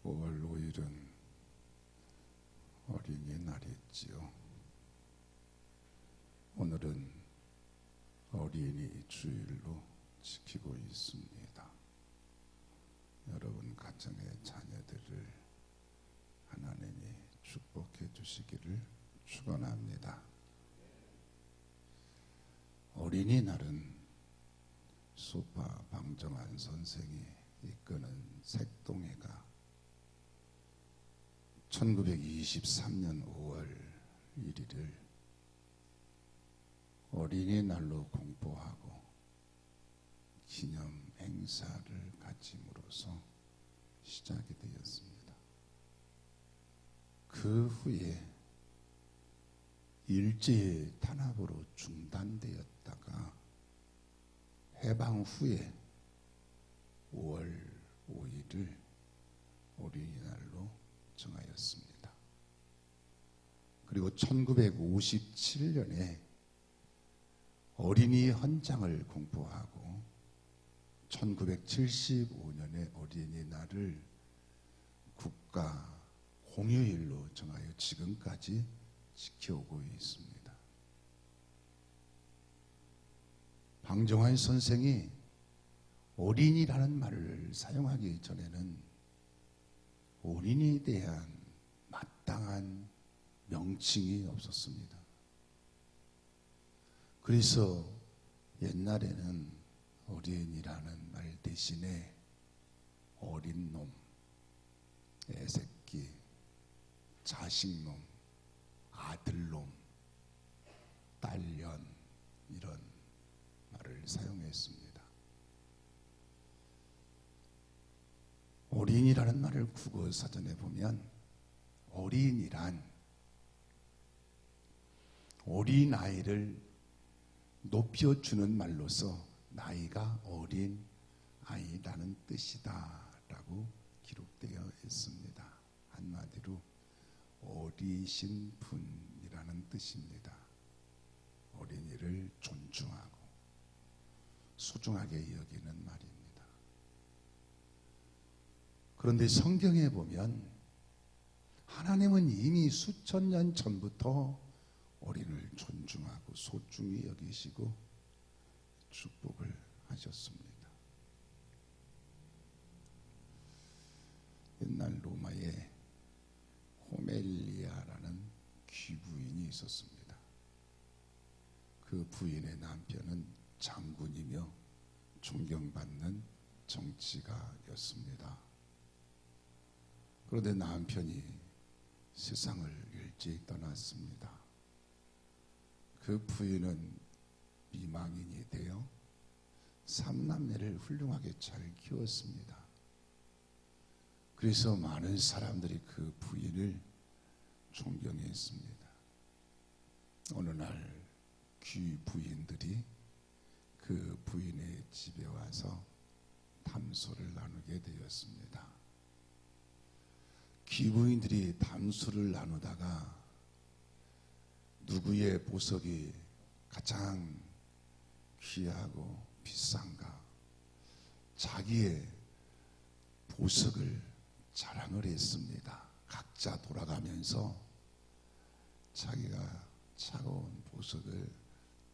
5월 5일은 어린이날이지요. 오늘은 어린이 주일로 지키고 있습니다. 여러분 가정의 자녀들을 하나님이 축복해 주시기를 축원합니다. 어린이날은 수파 방정환 선생이 이끄는 색동회가 1923년 5월 1일을 어린이날로 공포하고 기념 행사를 가짐으로써 시작이 되었습니다. 그 후에 일제 탄압으로 중단되었다가 해방 후에 5월 5일을 어린이날로 정하였습니다. 그리고 1957년에 어린이 헌장을 공포하고 1975년에 어린이날을 국가 공휴일로 정하여 지금까지 지켜오고 있습니다. 방정환 선생이 어린이라는 말을 사용하기 전에는 어린이에 대한 마땅한 명칭이 없었습니다. 그래서 옛날에는 어린이라는 말 대신에 어린 놈, 애새끼, 자식놈, 아들놈, 딸년 이런 말을 사용했습니다. 어린이라는 말을 국어 사전에 보면 어린이란 어린아이를 높여주는 말로서 나이가 어린 아이라는 뜻이다 라고 기록되어 있습니다. 한마디로 어리신 분이라는 뜻입니다. 어린이를 존중하고 소중하게 여기는 말입니다. 그런데 성경에 보면 하나님은 이미 수천 년 전부터 어린이를 존중하고 소중히 여기시고 축복을 하셨습니다. 옛날 로마에 호멜리아라는 귀부인이 있었습니다. 그 부인의 남편은 장군이며 존경받는 정치가였습니다. 그런데 남편이 세상을 일찍 떠났습니다. 그 부인은 미망인이 되어 3남매를 훌륭하게 잘 키웠습니다. 그래서 많은 사람들이 그 부인을 존경했습니다. 어느 날 귀부인들이 그 부인의 집에 와서 담소를 나누게 되었습니다. 귀부인들이 담소를 나누다가 누구의 보석이 가장 귀하고 비싼가 자기의 보석을 자랑을 했습니다. 각자 돌아가면서 자기가 차가운 보석을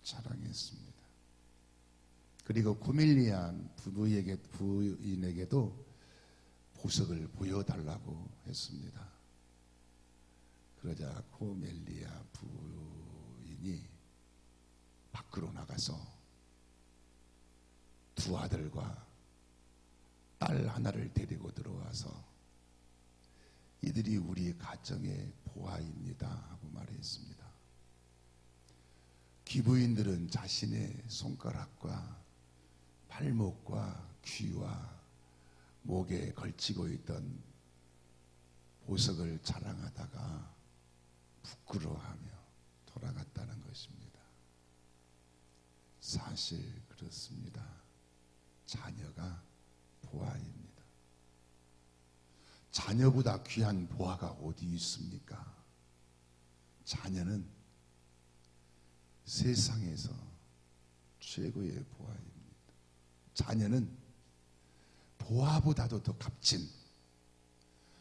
자랑했습니다. 그리고 고멜리아 부인에게도 보석을 보여달라고 했습니다. 그러자 고멜리아 부인이 밖으로 나가서 두 아들과 딸 하나를 데리고 들어와서 이들이 우리 가정의 보화입니다 하고 말했습니다. 귀부인들은 자신의 손가락과 발목과 귀와 목에 걸치고 있던 보석을 자랑하다가 부끄러워하며 돌아갔다는 것입니다. 사실 그렇습니다. 자녀가 보화입니다. 자녀보다 귀한 보화가 어디 있습니까? 자녀는 세상에서 최고의 보화입니다. 자녀는 보화보다도 더 값진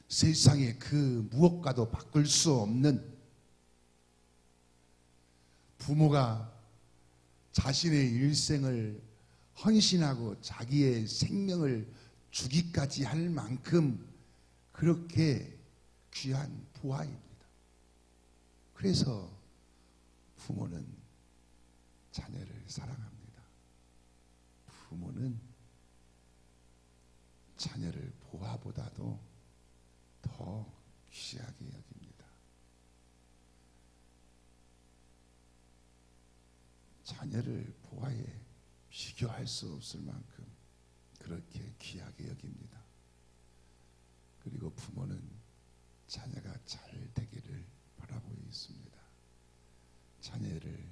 세상에 그 무엇과도 바꿀 수 없는 부모가 자신의 일생을 헌신하고 자기의 생명을 주기까지 할 만큼 그렇게 귀한 부하입니다. 그래서 부모는 자녀를 사랑합니다. 부모는 자녀를 부하보다도 더 귀하게 여깁니다. 자녀를 부하에 비교할 수 없을 만큼 그렇게 귀하게 여깁니다. 그리고 부모는 자녀가 잘 되기를 바라고 있습니다. 자녀를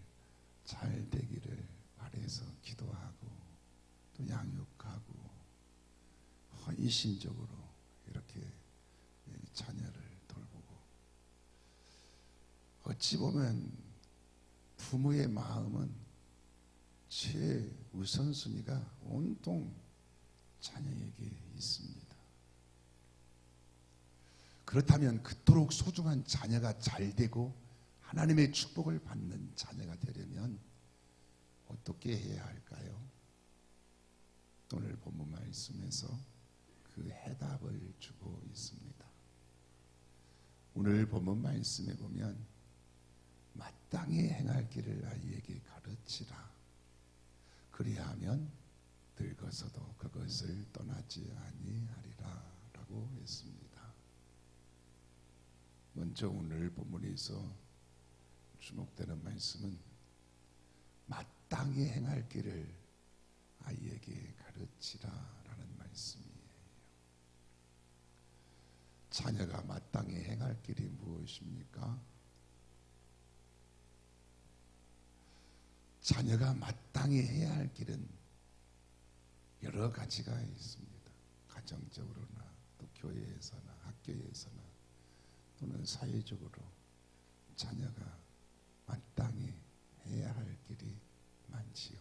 잘 되기를 바라서 기도하고 또 양육하고 헌신적으로 이렇게 자녀를 돌보고, 어찌 보면 부모의 마음은 최우선순위가 온통 자녀에게 있습니다. 그렇다면 그토록 소중한 자녀가 잘 되고 하나님의 축복을 받는 자녀가 되려면 어떻게 해야 할까요? 오늘 본문 말씀에서 그 해답을 주고 있습니다. 오늘 본문 말씀에 보면 마땅히 행할 길을 아이에게 가르치라. 그리하면 늙어서도 그것을 떠나지 아니하리라 라고 했습니다. 먼저 오늘 본문에서 주목되는 말씀은 마땅히 행할 길을 아이에게 가르치라 라는 말씀이에요. 자녀가 마땅히 행할 길이 무엇입니까? 자녀가 마땅히 해야 할 길은 여러 가지가 있습니다. 가정적으로나 또 교회에서나 학교에서나 또는 사회적으로 자녀가 마땅히 해야 할 길이 많지요.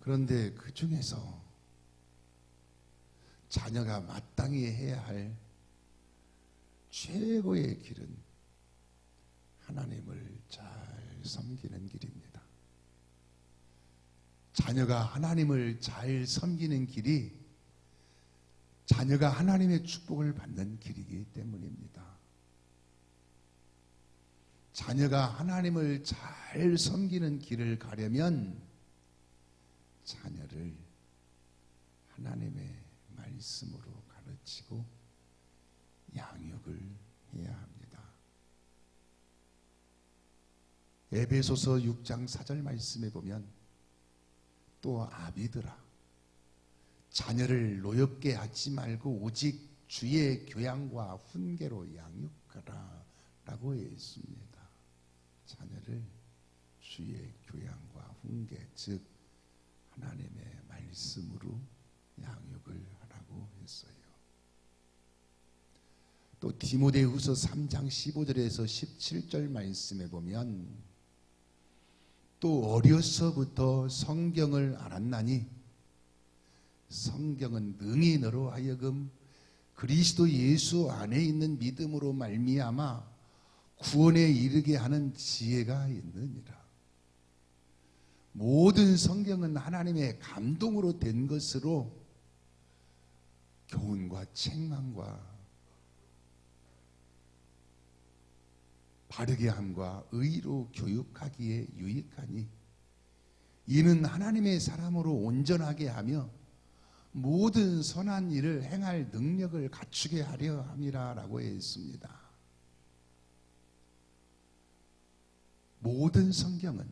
그런데 그 중에서 자녀가 마땅히 해야 할 최고의 길은 하나님을 잘 섬기는 길입니다. 자녀가 하나님을 잘 섬기는 길이 자녀가 하나님의 축복을 받는 길이기 때문입니다. 자녀가 하나님을 잘 섬기는 길을 가려면 자녀를 하나님의 말씀으로 가르치고 양육을 해야 합니다. 에베소서 6장 4절 말씀에 보면 또 아비들아 자녀를 노엽게 하지 말고 오직 주의 교양과 훈계로 양육하라 라고 했습니다. 자녀를 주의 교양과 훈계, 즉 하나님의 말씀으로 양육을 하라고 했어요. 또 디모데후서 3장 15절에서 17절 말씀에 보면 또 어려서부터 성경을 알았나니 성경은 능히 너로 하여금 그리스도 예수 안에 있는 믿음으로 말미암아 구원에 이르게 하는 지혜가 있느니라. 모든 성경은 하나님의 감동으로 된 것으로 교훈과 책망과 바르게 함과 의로 교육하기에 유익하니 이는 하나님의 사람으로 온전하게 하며 모든 선한 일을 행할 능력을 갖추게 하려 함이라 라고 했습니다. 모든 성경은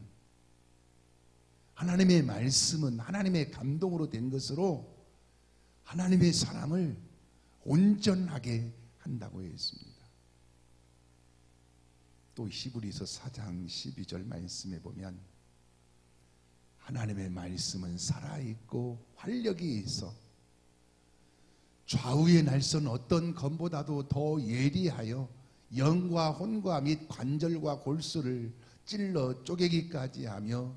하나님의 말씀은 하나님의 감동으로 된 것으로 하나님의 사람을 온전하게 한다고 했습니다. 또 히브리서 4장 12절 말씀에 보면 하나님의 말씀은 살아있고 활력이 있어 좌우의 날선 어떤 검보다도 더 예리하여 영과 혼과 및 관절과 골수를 찔러 쪼개기까지 하며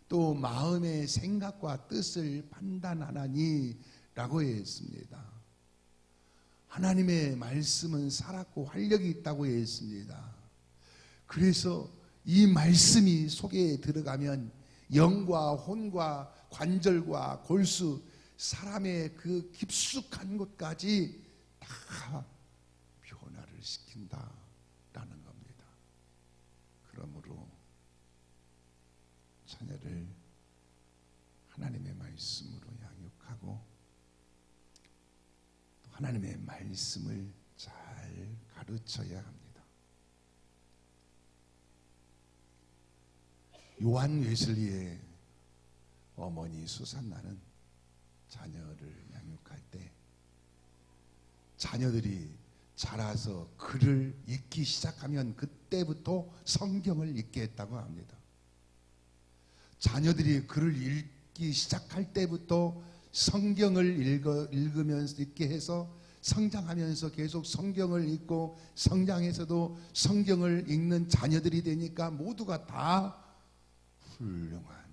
또 마음의 생각과 뜻을 판단하나니 라고 했습니다. 하나님의 말씀은 살았고 활력이 있다고 했습니다. 그래서 이 말씀이 속에 들어가면 영과 혼과 관절과 골수, 사람의 그 깊숙한 곳까지 다 변화를 시킨다라는 겁니다. 그러므로 자녀를 하나님의 말씀으로 양육하고 또 하나님의 말씀을 잘 가르쳐야 합니다. 요한 웨슬리의 어머니 수산나는 자녀를 양육할 때 자녀들이 자라서 글을 읽기 시작하면 그때부터 성경을 읽게 했다고 합니다. 자녀들이 글을 읽기 시작할 때부터 성경을 읽으면서 읽게 해서 성장하면서 계속 성경을 읽고 성장해서도 성경을 읽는 자녀들이 되니까 모두가 다 훌륭한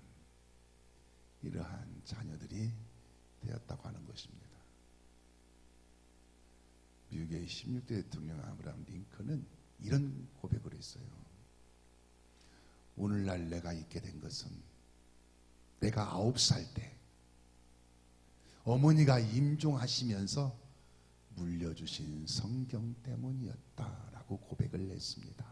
이러한 자녀들이 되었다고 하는 것입니다. 미국의 16대 대통령 아브라함 링컨은 이런 고백을 했어요. 오늘날 내가 있게 된 것은 내가 9살 때 어머니가 임종하시면서 물려주신 성경 때문이었다라고 고백을 했습니다.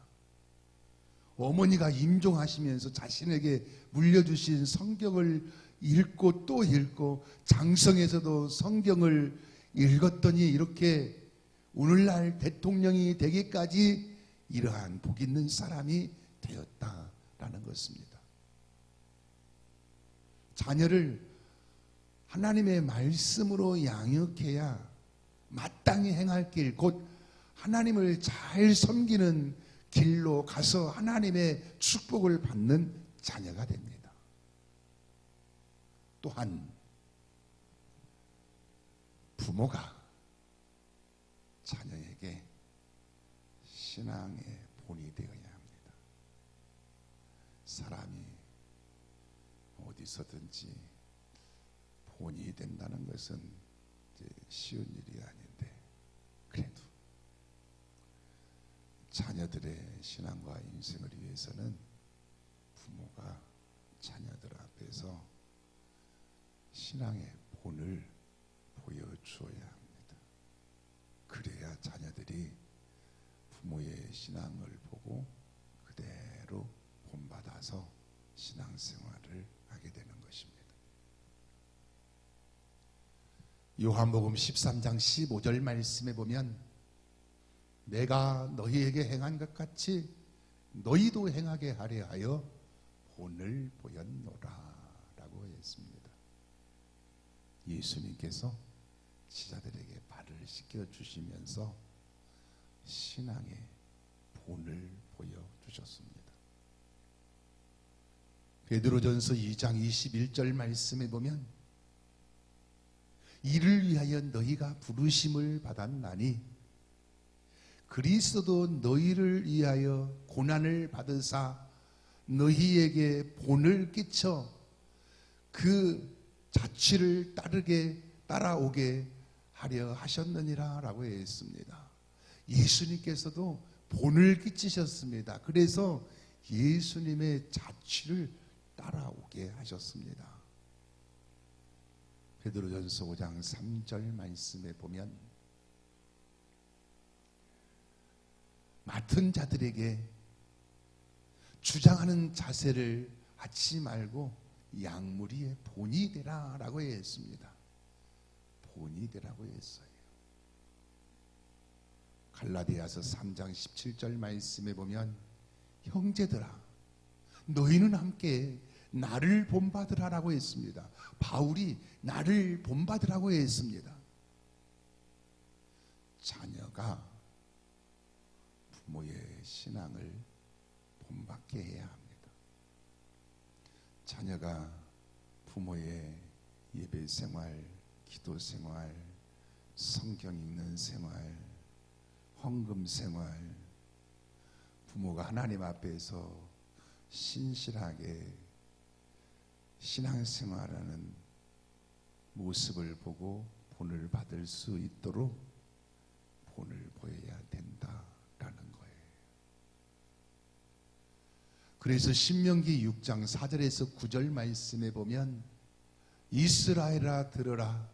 어머니가 임종하시면서 자신에게 물려주신 성경을 읽고 또 읽고 장성에서도 성경을 읽었더니 이렇게 오늘날 대통령이 되기까지 이러한 복 있는 사람이 되었다라는 것입니다. 자녀를 하나님의 말씀으로 양육해야 마땅히 행할 길, 곧 하나님을 잘 섬기는 길로 가서 하나님의 축복을 받는 자녀가 됩니다. 또한 부모가 자녀에게 신앙의 본이 되어야 합니다. 사람이 어디서든지 본이 된다는 것은 쉬운 일이 아닌데 그래도 자녀들의 신앙과 인생을 위해서는 부모가 자녀들 앞에서 신앙의 본을 보여주어야 합니다. 그래야 자녀들이 부모의 신앙을 보고 그대로 본받아서 신앙생활을 하게 되는 것입니다. 요한복음 13장 15절 말씀에 보면 내가 너희에게 행한 것 같이 너희도 행하게 하려 하여 본을 보였노라 라고 했습니다. 예수님께서 제자들에게 발을 씻겨주시면서 신앙의 본을 보여주셨습니다. 베드로전서 2장 21절 말씀에 보면 이를 위하여 너희가 부르심을 받았나니 그리스도도 너희를 위하여 고난을 받으사 너희에게 본을 끼쳐 그 자취를 따라오게 하려 하셨느니라 라고 했습니다. 예수님께서도 본을 끼치셨습니다. 그래서 예수님의 자취를 따라오게 하셨습니다. 베드로전서 5장 3절 말씀에 보면 맡은 자들에게 주장하는 자세를 하지 말고 양무리의 본이 되라 라고 했습니다. 본이 되라고 했어요. 갈라디아서 3장 17절 말씀에 보면 형제들아 너희는 함께 나를 본받으라라고 했습니다. 바울이 나를 본받으라고 했습니다. 자녀가 부모의 신앙을 본받게 해야 합니다. 자녀가 부모의 예배 생활, 기도 생활, 성경 읽는 생활, 헌금 생활, 부모가 하나님 앞에서 신실하게 신앙생활하는 모습을 보고 본을 받을 수 있도록 본을 보여야 된다라는 거예요. 그래서 신명기 6장 4절에서 9절 말씀에 보면 이스라엘아 들으라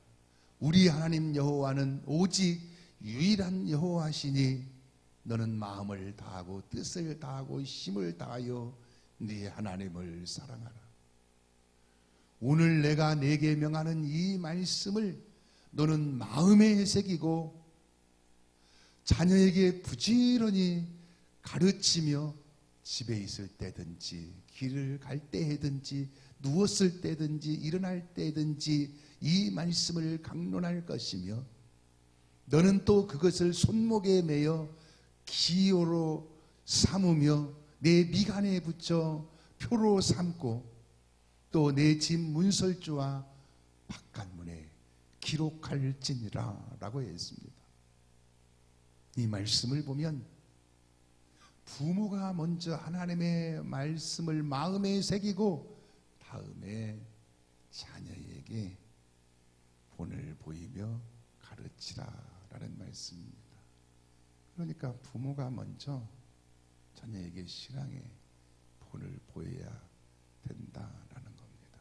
우리 하나님 여호와는 오직 유일한 여호와시니 너는 마음을 다하고 뜻을 다하고 힘을 다하여 네 하나님을 사랑하라. 오늘 내가 네게 명하는 이 말씀을 너는 마음에 새기고 자녀에게 부지런히 가르치며 집에 있을 때든지 길을 갈 때든지 누웠을 때든지 일어날 때든지 이 말씀을 강론할 것이며 너는 또 그것을 손목에 매어 기호로 삼으며 내 미간에 붙여 표로 삼고 또 내 집 문설주와 바깥문에 기록할지니라 라고 했습니다. 이 말씀을 보면 부모가 먼저 하나님의 말씀을 마음에 새기고 다음에 자녀에게 본을 보이며 가르치라라는 말씀입니다. 그러니까 부모가 먼저 자녀에게 신앙의 본을 보여야 된다라는 겁니다.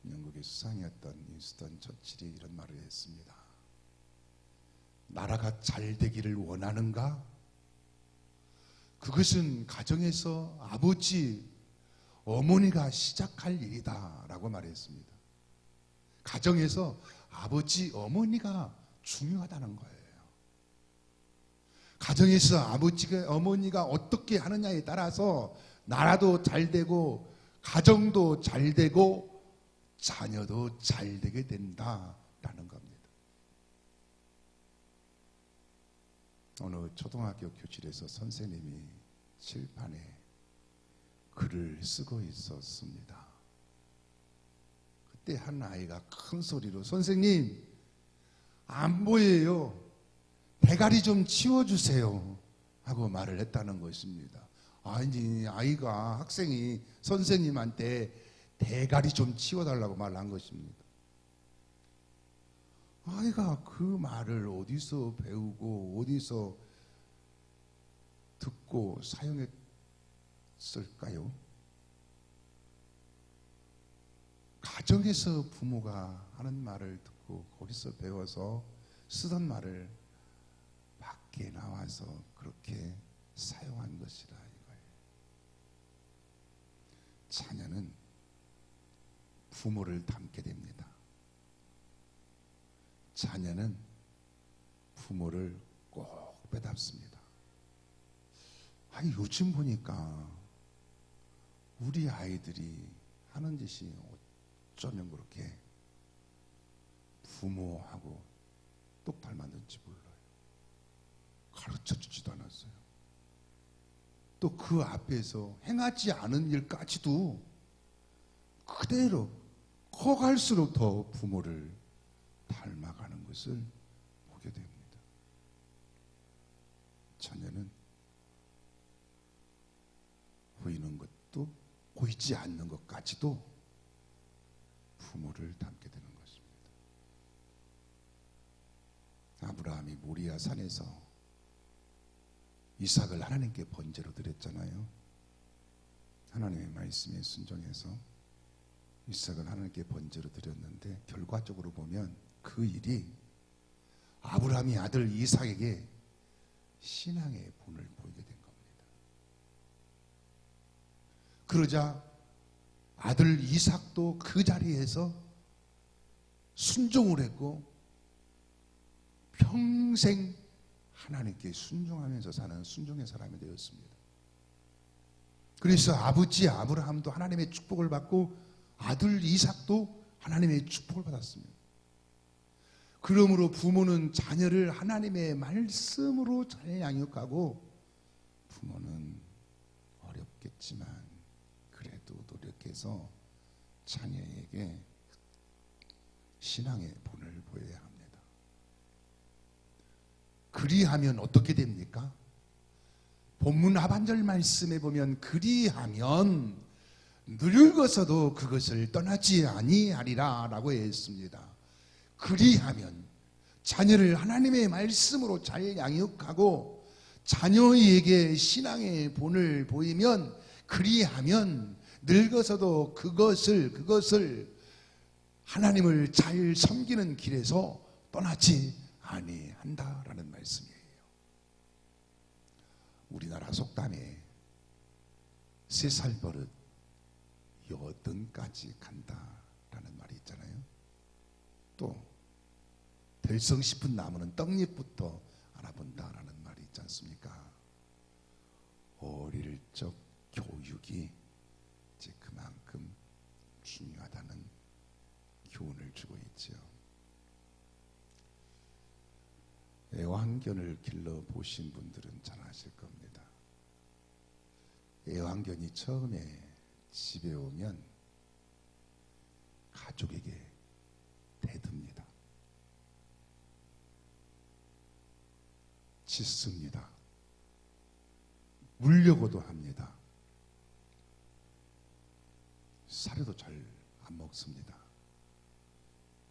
영국의 수상이었던 윈스턴 처칠이 이런 말을 했습니다. 나라가 잘 되기를 원하는가? 그것은 가정에서 아버지, 어머니가 시작할 일이다 라고 말했습니다. 가정에서 아버지, 어머니가 중요하다는 거예요. 가정에서 아버지가, 어머니가 어떻게 하느냐에 따라서 나라도 잘 되고 가정도 잘 되고 자녀도 잘 되게 된다라는 겁니다. 어느 초등학교 교실에서 선생님이 칠판에 글을 쓰고 있었습니다. 그때 한 아이가 큰 소리로 선생님 안 보여요. 대가리 좀 치워주세요 하고 말을 했다는 것입니다. 아니 아이가 학생이 선생님한테 대가리 좀 치워달라고 말한 것입니다. 아이가 그 말을 어디서 배우고 어디서 듣고 사용했을까요? 가정에서 부모가 하는 말을 듣고 거기서 배워서 쓰던 말을 밖에 나와서 그렇게 사용한 것이다 이거예요. 자녀는 부모를 닮게 됩니다. 자녀는 부모를 꼭 빼닮습니다. 아니 요즘 보니까 우리 아이들이 하는 짓이 어쩌면 그렇게 부모하고 똑 닮았는지 몰라요. 가르쳐주지도 않았어요. 또 그 앞에서 행하지 않은 일까지도 그대로 커갈수록 더 부모를 닮아가는 것을 보게 됩니다. 자녀는 보이는 것도 보이지 않는 것까지도 부모를 닮게 되는 것입니다. 아브라함이 모리아 산에서 이삭을 하나님께 번제로 드렸잖아요. 하나님의 말씀에 순종해서 이삭을 하나님께 번제로 드렸는데 결과적으로 보면 그 일이 아브라함이 아들 이삭에게 신앙의 본을 보이게 된 겁니다. 그러자 아들 이삭도 그 자리에서 순종을 했고 평생 하나님께 순종하면서 사는 순종의 사람이 되었습니다. 그래서 아버지 아브라함도 하나님의 축복을 받고 아들 이삭도 하나님의 축복을 받았습니다. 그러므로 부모는 자녀를 하나님의 말씀으로 잘 양육하고 부모는 어렵겠지만 그래도 노력해서 자녀에게 신앙의 본을 보여야 합니다. 그리하면 어떻게 됩니까? 본문 하반절 말씀에 보면 그리하면 늙어서도 그것을 떠나지 아니하리라 라고 했습니다. 그리하면 자녀를 하나님의 말씀으로 잘 양육하고 자녀에게 신앙의 본을 보이면 그리하면 늙어서도 그것을 하나님을 잘 섬기는 길에서 떠나지 아니한다라는 말씀이에요. 우리나라 속담에 3살 버릇 여든까지 간다라는 말이 있잖아요. 또 될성 싶은 나무는 떡잎부터 알아본다라는 말이 있지 않습니까? 어릴 적 교육이 이제 그만큼 중요하다는 교훈을 주고 있지요. 애완견을 길러보신 분들은 잘 아실 겁니다. 애완견이 처음에 집에 오면 가족에게 대듭니다. 짖습니다. 물려고도 합니다. 사료도 잘 안 먹습니다.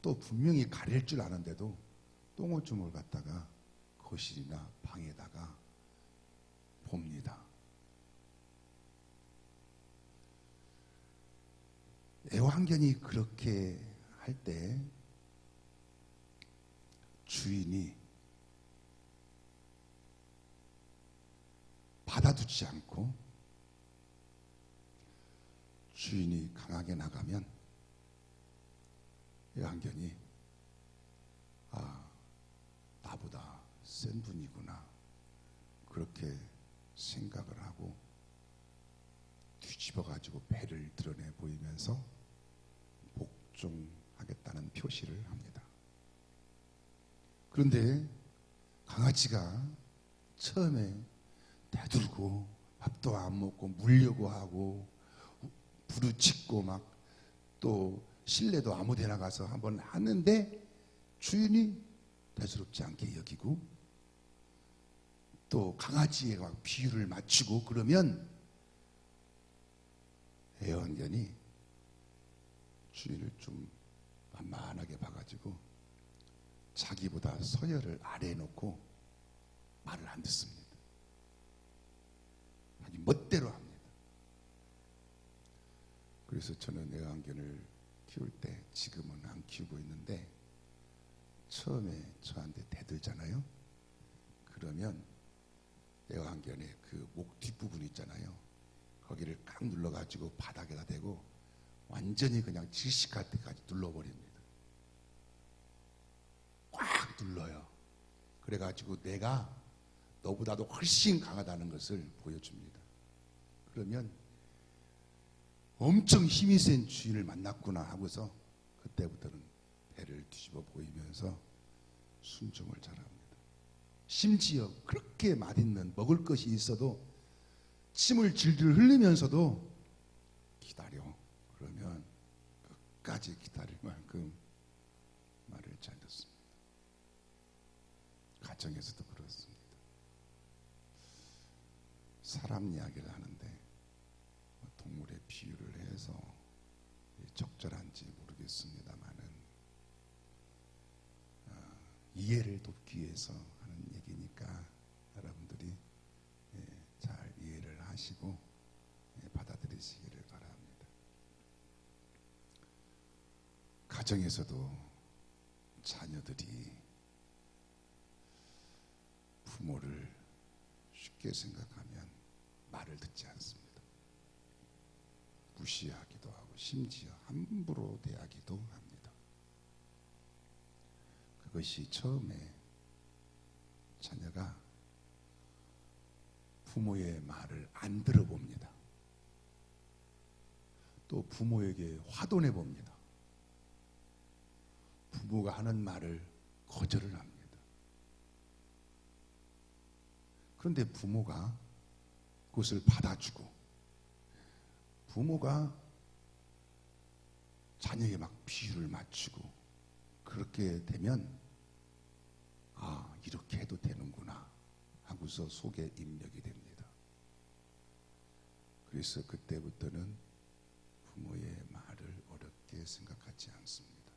또 분명히 가릴 줄 아는데도 똥오줌을 갖다가 거실이나 방에다가 봅니다. 애완견이 그렇게 할 때 주인이 받아두지 않고 주인이 강하게 나가면 애완견이 나보다 센 분이구나 그렇게 생각을 하고 뒤집어가지고 배를 드러내 보이면서 복종하겠다는 표시를 합니다. 그런데 강아지가 처음에 대들고 밥도 안 먹고 물려고 하고 부르짖고 막 또 실내도 아무 데나 가서 한번 하는데 주인이 대수롭지 않게 여기고 또 강아지에 막 비율을 맞추고 그러면 애완견이 주인을 좀 만만하게 봐가지고 자기보다 서열을 아래에 놓고 말을 안 듣습니다. 자기 멋대로 합니다. 그래서 저는 애완견을 키울 때 지금은 안 키우고 있는데 처음에 저한테 대들잖아요. 그러면 애완견의 그 목 뒷부분 있잖아요. 거기를 꽉 눌러가지고 바닥에다 대고 완전히 그냥 질식할 때까지 눌러버립니다. 꽉 눌러요. 그래가지고 내가 너보다도 훨씬 강하다는 것을 보여줍니다. 그러면 엄청 힘이 센 주인을 만났구나 하고서 그때부터는 배를 뒤집어 보이면서 순종을 잘합니다. 심지어 그렇게 맛있는 먹을 것이 있어도 침을 질질 흘리면서도 기다려. 그러면 끝까지 기다릴 만큼 말을 잘 듣습니다. 가정에서도 그렇습니다. 사람 이야기를 하는데 동물의 비유를 해서 적절한지 모르겠습니다만은 이해를 돕기 위해서 하는 얘기니까 여러분들이 잘 이해를 하시고 받아들이시기를 바랍니다. 가정에서도 자녀들이 부모를 쉽게 생각하면 말을 듣지 않습니다. 무시하기도 하고 심지어 함부로 대하기도 합니다. 그것이 처음에 자녀가 부모의 말을 안 들어봅니다. 또 부모에게 화도 내봅니다. 부모가 하는 말을 거절을 합니다. 그런데 부모가 그것을 받아주고 부모가 자녀에게 막 비유를 맞추고 그렇게 되면 이렇게 해도 되는구나 하고서 속에 입력이 됩니다. 그래서 그때부터는 부모의 말을 어렵게 생각하지 않습니다.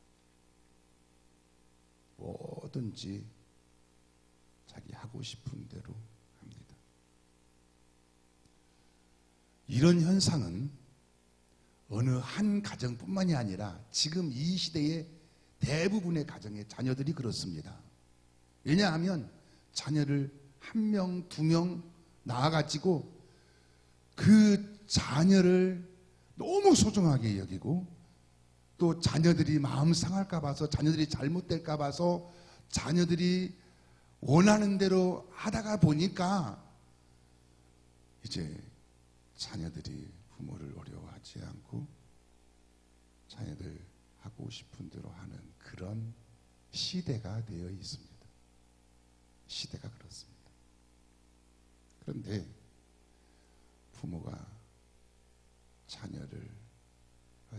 모든 뭐든지 자기 하고 싶은 대로 합니다. 이런 현상은 어느 한 가정뿐만이 아니라 지금 이 시대의 대부분의 가정의 자녀들이 그렇습니다. 왜냐하면 자녀를 한 명, 두 명 낳아가지고 그 자녀를 너무 소중하게 여기고 또 자녀들이 마음 상할까 봐서 자녀들이 잘못될까 봐서 자녀들이 원하는 대로 하다가 보니까 이제 자녀들이 부모를 어려워하지 않고 자녀들 하고 싶은 대로 하는 그런 시대가 되어 있습니다. 시대가 그렇습니다. 그런데 부모가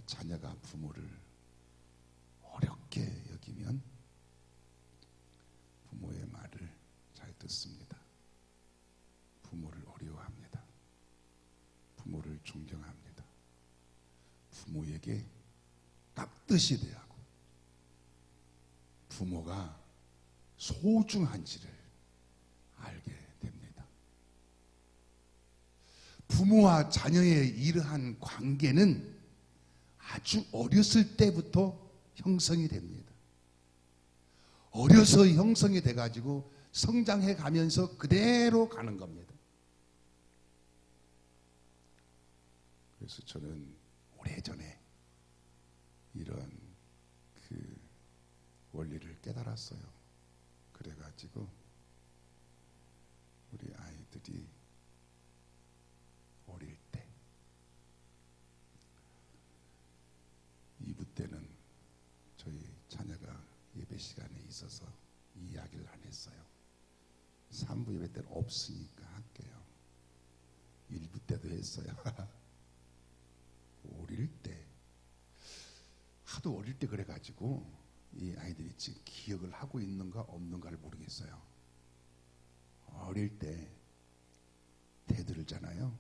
자녀가 부모를 어렵게 여기면 부모의 말을 잘 듣습니다. 부모를 어려워합니다. 부모를 존경합니다. 부모에게 깍듯이 대하고 부모가 소중한지를 알게 됩니다. 부모와 자녀의 이러한 관계는 아주 어렸을 때부터 형성이 됩니다. 어려서 형성이 돼가지고 성장해 가면서 그대로 가는 겁니다. 그래서 저는 오래전에 이런 그 원리를 깨달았어요. 그래가지고 우리 아이들이 어릴 때 2부 때는 저희 자녀가 예배 시간에 있어서 이야기를 안 했어요. 3부 예배 때는 없으니까 할게요. 1부 때도 했어요. 어릴 때 하도 어릴 때 그래가지고 이 아이들이 지금 기억을 하고 있는가 없는가를 모르겠어요. 어릴 때 대들잖아요.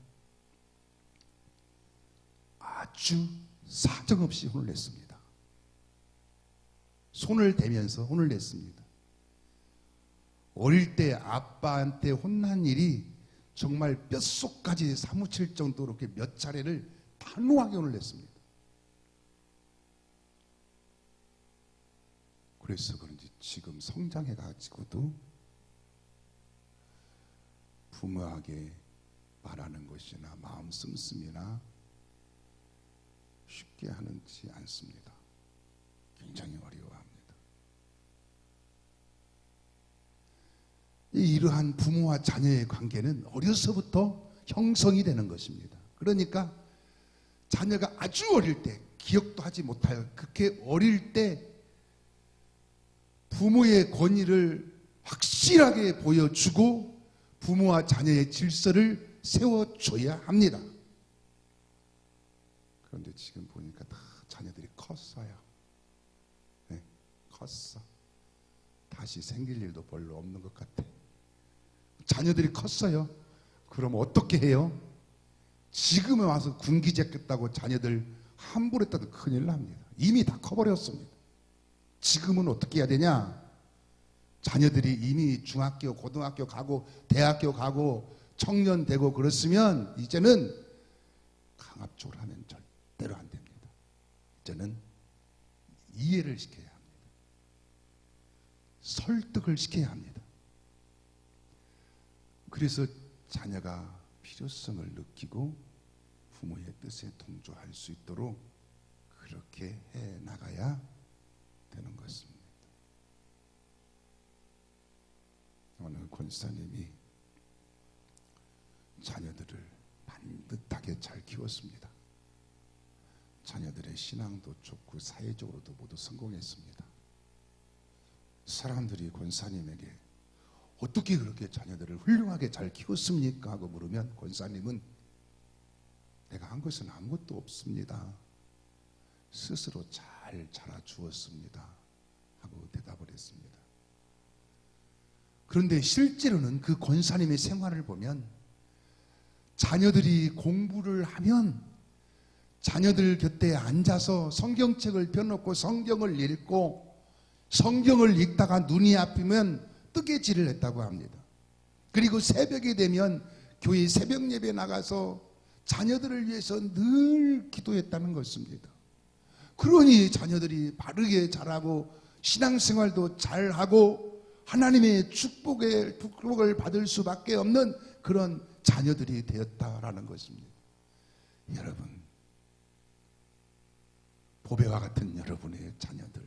아주 사정없이 혼을 냈습니다. 손을 대면서 혼을 냈습니다. 어릴 때 아빠한테 혼난 일이 정말 뼛속까지 사무칠 정도로 이렇게 몇 차례를 단호하게 혼을 냈습니다. 그래서 그런지 지금 성장해가지고도 부모에게 말하는 것이나 마음 씀씀이나 쉽게 하는지 않습니다. 굉장히 어려워합니다. 이러한 부모와 자녀의 관계는 어려서부터 형성이 되는 것입니다. 그러니까 자녀가 아주 어릴 때 기억도 하지 못하여 그렇게 어릴 때 부모의 권위를 확실하게 보여주고 부모와 자녀의 질서를 세워줘야 합니다. 그런데 지금 보니까 다 자녀들이 컸어요. 네, 컸어. 다시 생길 일도 별로 없는 것 같아. 자녀들이 컸어요. 그럼 어떻게 해요? 지금에 와서 군기잡겠다고 자녀들 함부로 했다도 큰일 납니다. 이미 다 커버렸습니다. 지금은 어떻게 해야 되냐? 자녀들이 이미 중학교, 고등학교 가고 대학교 가고 청년 되고 그랬으면 이제는 강압적으로 하면 절대로 안 됩니다. 이제는 이해를 시켜야 합니다. 설득을 시켜야 합니다. 그래서 자녀가 필요성을 느끼고 부모의 뜻에 동조할 수 있도록 그렇게 해 나가야 되는 것입니다. 어느 권사님이 자녀들을 반듯하게 잘 키웠습니다. 자녀들의 신앙도 좋고 사회적으로도 모두 성공했습니다. 사람들이 권사님에게 어떻게 그렇게 자녀들을 훌륭하게 잘 키웠습니까? 하고 물으면 권사님은 내가 한 것은 아무것도 없습니다. 스스로 잘 자라주었습니다. 하고 대답을 했습니다. 그런데 실제로는 그 권사님의 생활을 보면 자녀들이 공부를 하면 자녀들 곁에 앉아서 성경책을 펴놓고 성경을 읽고 성경을 읽다가 눈이 아프면 뜨개질을 했다고 합니다. 그리고 새벽이 되면 교회 새벽 예배 나가서 자녀들을 위해서 늘 기도했다는 것입니다. 그러니 자녀들이 바르게 자라고 신앙생활도 잘하고 하나님의 축복을 받을 수밖에 없는 그런 자녀들이 되었다라는 것입니다. 여러분, 보배와 같은 여러분의 자녀들,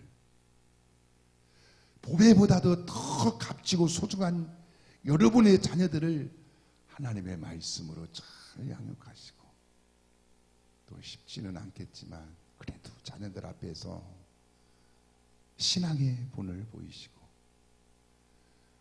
보배보다도 더 값지고 소중한 여러분의 자녀들을 하나님의 말씀으로 잘 양육하시고, 또 쉽지는 않겠지만 그래도 자녀들 앞에서 신앙의 본을 보이시고,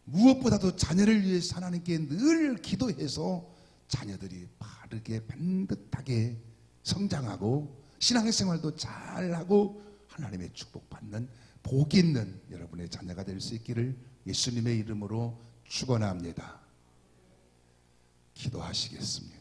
무엇보다도 자녀를 위해서 하나님께 늘 기도해서 자녀들이 바르게 반듯하게 성장하고 신앙생활도 잘하고 하나님의 축복받는 복 있는 여러분의 자녀가 될 수 있기를 예수님의 이름으로 축원합니다. 기도하시겠습니다.